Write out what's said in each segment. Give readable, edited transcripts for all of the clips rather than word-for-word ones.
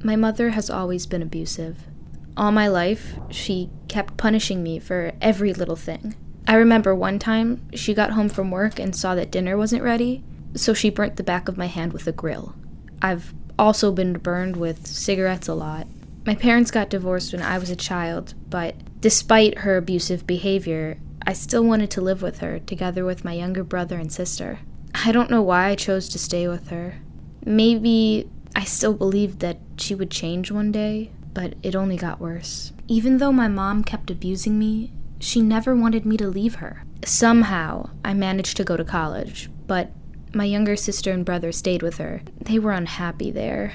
My mother has always been abusive. All my life, she kept punishing me for every little thing. I remember one time she got home from work and saw that dinner wasn't ready, so she burnt the back of my hand with a grill. I've also been burned with cigarettes a lot. My parents got divorced when I was a child, but despite her abusive behavior, I still wanted to live with her, together with my younger brother and sister. I don't know why I chose to stay with her. Maybe I still believed that she would change one day, but it only got worse. Even though my mom kept abusing me, she never wanted me to leave her. Somehow, I managed to go to college, but my younger sister and brother stayed with her. They were unhappy there.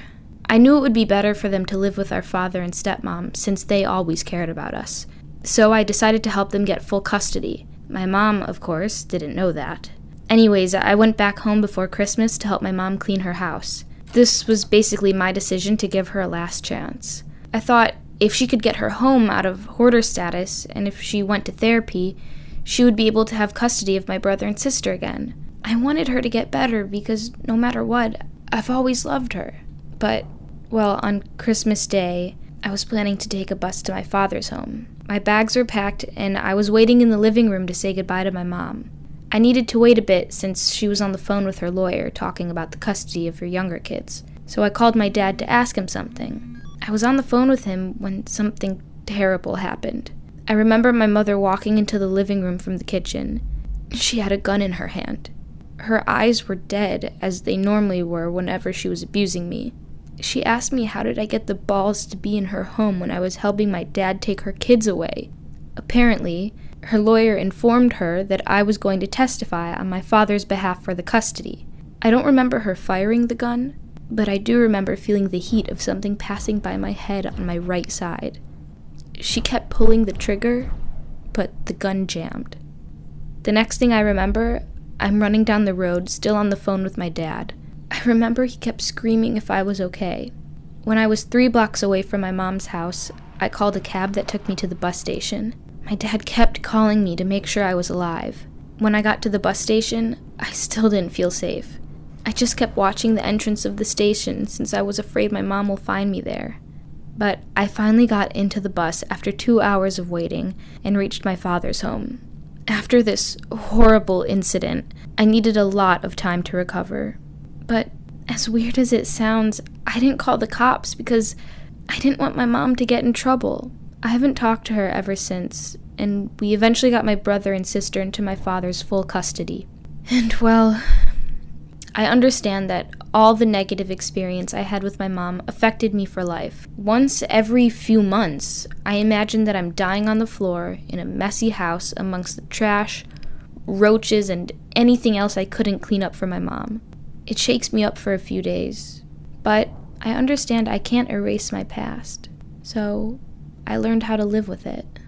I knew it would be better for them to live with our father and stepmom, since they always cared about us. So I decided to help them get full custody. My mom, of course, didn't know that. Anyways, I went back home before Christmas to help my mom clean her house. This was basically my decision to give her a last chance. I thought if she could get her home out of hoarder status, and if she went to therapy, she would be able to have custody of my brother and sister again. I wanted her to get better because no matter what, I've always loved her. But, well, on Christmas Day, I was planning to take a bus to my father's home. My bags were packed, and I was waiting in the living room to say goodbye to my mom. I needed to wait a bit since she was on the phone with her lawyer talking about the custody of her younger kids, so I called my dad to ask him something. I was on the phone with him when something terrible happened. I remember my mother walking into the living room from the kitchen. She had a gun in her hand. Her eyes were dead, as they normally were whenever she was abusing me. She asked me how did I get the balls to be in her home when I was helping my dad take her kids away. Apparently, her lawyer informed her that I was going to testify on my father's behalf for the custody. I don't remember her firing the gun, but I do remember feeling the heat of something passing by my head on my right side. She kept pulling the trigger, but the gun jammed. The next thing I remember, I'm running down the road, still on the phone with my dad. I remember he kept screaming if I was okay. When I was 3 blocks away from my mom's house, I called a cab that took me to the bus station. My dad kept calling me to make sure I was alive. When I got to the bus station, I still didn't feel safe. I just kept watching the entrance of the station since I was afraid my mom will find me there. But I finally got into the bus after 2 hours of waiting and reached my father's home. After this horrible incident, I needed a lot of time to recover. But as weird as it sounds, I didn't call the cops because I didn't want my mom to get in trouble. I haven't talked to her ever since, and we eventually got my brother and sister into my father's full custody. And well, I understand that all the negative experience I had with my mom affected me for life. Once every few months, I imagine that I'm dying on the floor in a messy house amongst the trash, roaches, and anything else I couldn't clean up for my mom. It shakes me up for a few days, but I understand I can't erase my past, so I learned how to live with it.